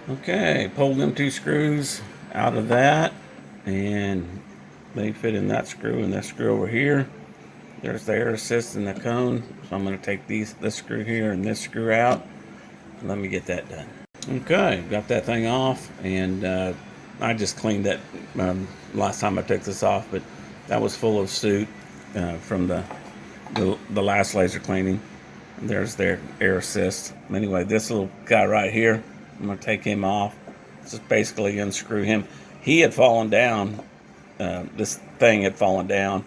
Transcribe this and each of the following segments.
Okay, pulled them two screws out of that, and they fit in that screw and this screw over here. There's the air assist in the cone. So I'm going to take this screw here and this screw out. Let me get that done. Okay, got that thing off, and I just cleaned that last time I took this off, but that was full of soot from the last laser cleaning. And there's their air assist. Anyway, this little guy right here, I'm going to take him off. Just basically unscrew him. He had fallen down. This thing had fallen down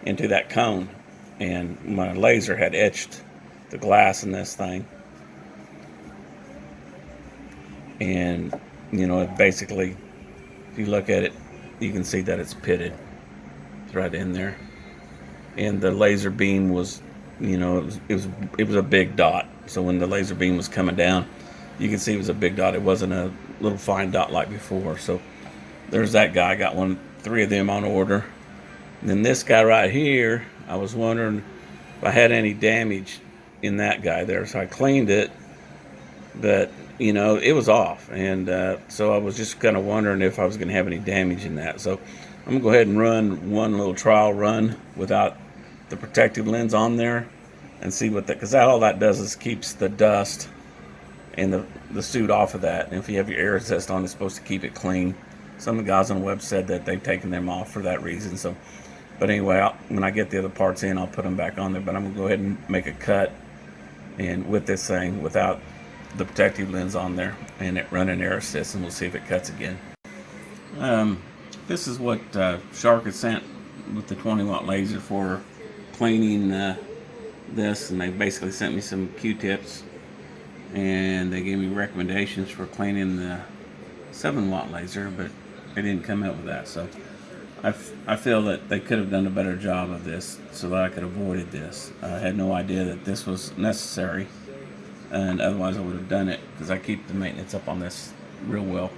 into that cone, and my laser had etched the glass in this thing. And it basically, if you look at it, you can see that it's pitted. It's right in there. And the laser beam was, it was a big dot. So when the laser beam was coming down, you can see it was a big dot. It wasn't a little fine dot like before. So there's that guy. I got three of them on order. And then this guy right here, I was wondering if I had any damage in that guy there. So I cleaned it, but it was off, and so I was just kind of wondering if I was going to have any damage in that. So I'm going to go ahead and run one little trial run without the protective lens on there and see what that, because all that does is keeps the dust and the soot off of that. And if you have your air assist on, it's supposed to keep it clean. Some of the guys on the web said that they've taken them off for that reason. So, but anyway, when I get the other parts in, I'll put them back on there. But I'm going to go ahead and make a cut and with this thing without the protective lens on there and it running air assist, and we'll see if it cuts again. This is what Shark had sent with the 20-watt laser for cleaning this, and they basically sent me some Q-tips, and they gave me recommendations for cleaning the 7-watt laser, but they didn't come up with that. So I feel that they could have done a better job of this so that I could have avoided this. I had no idea that this was necessary, and otherwise I would have done it, because I keep the maintenance up on this real well.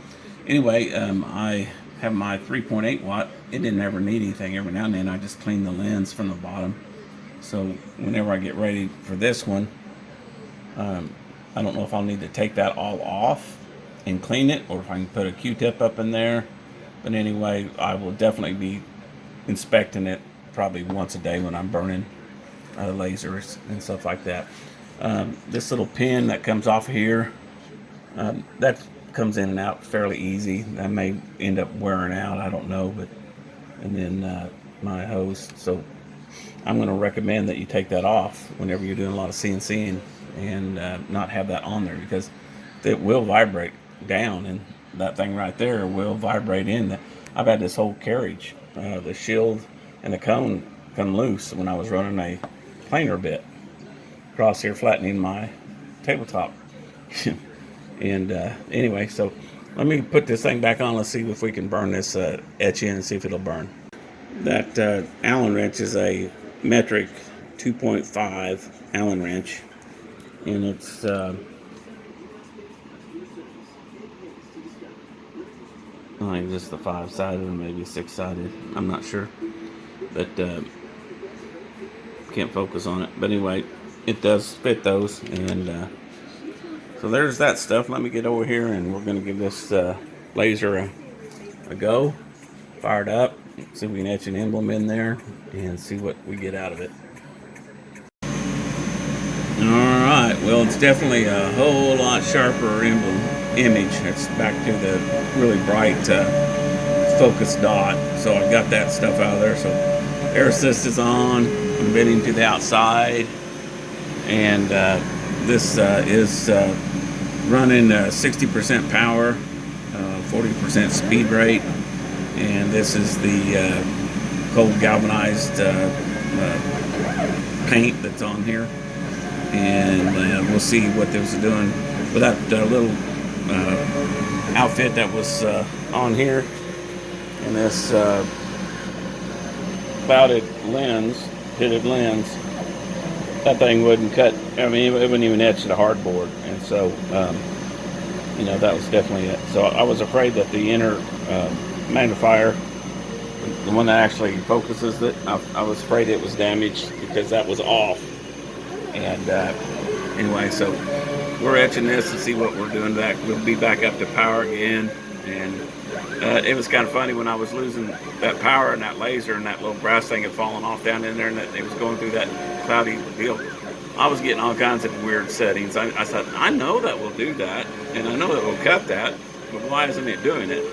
Anyway, I have my 3.8 watt. It didn't ever need anything. Every now and then I just clean the lens from the bottom. So whenever I get ready for this one, I don't know if I'll need to take that all off and clean it, or if I can put a Q-tip up in there. But anyway, I will definitely be inspecting it probably once a day when I'm burning lasers and stuff like that. This little pin that comes off of here, that comes in and out fairly easy. That may end up wearing out, I don't know. But and then my hose. So I'm going to recommend that you take that off whenever you're doing a lot of CNCing, and not have that on there, because it will vibrate down, and that thing right there will vibrate in. I've had this whole carriage, the shield and the cone come loose when I was running a planer bit across here, flattening my tabletop. And anyway, so let me put this thing back on. Let's see if we can burn this etch in and see if it'll burn. That Allen wrench is a metric 2.5 Allen wrench, and it's I think just the 5-sided or maybe 6-sided. I'm not sure, but can't focus on it. But anyway, it does fit those, and so there's that stuff. Let me get over here, and we're going to give this laser a go. Fire it up, see if we can etch an emblem in there, and see what we get out of it. Alright, well, it's definitely a whole lot sharper image. It's back to the really bright focus dot. So I've got that stuff out of there. So air assist is on. I'm bending to the outside, and this is running 60% power, 40% speed rate, and this is the cold galvanized paint that's on here. And we'll see what this is doing with that little outfit that was on here, and this clouded lens, pitted lens. That thing wouldn't cut. I mean, it wouldn't even etch the hardboard, and so that was definitely it. So I was afraid that the inner magnifier, the one that actually focuses it, I was afraid it was damaged because that was off. And anyway, so we're etching this and see what we're doing back. We'll be back up to power again. And it was kind of funny when I was losing that power and that laser and that little brass thing had fallen off down in there, and that it was going through that cloudy deal. I was getting all kinds of weird settings. I said, I know that will do that, and I know that will cut that, but why isn't it doing it?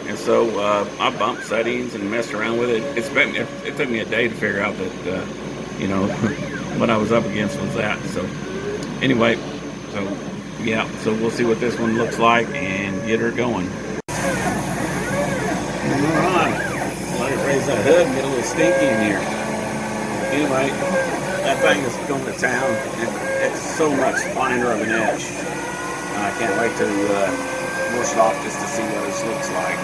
And so I bumped settings and messed around with it. It took me a day to figure out that, you know, what I was up against was that. So anyway, so yeah, so we'll see what this one looks like and get her going. Alright, let it raise that hood and get a little stinky in here. Anyway, that thing is going to town. It's so much finer of an edge. I can't wait to wash it off just to see what this looks like.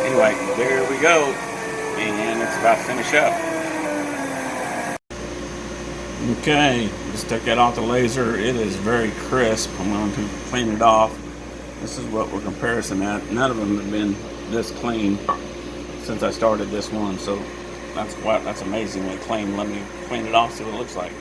Anyway, there we go, and it's about to finish up. Okay, just took that off the laser. It is very crisp. I'm going to clean it off. This is what we're comparing at. None of them have been this clean since I started this one, so that's amazingly clean. Let me clean it off, see what it looks like.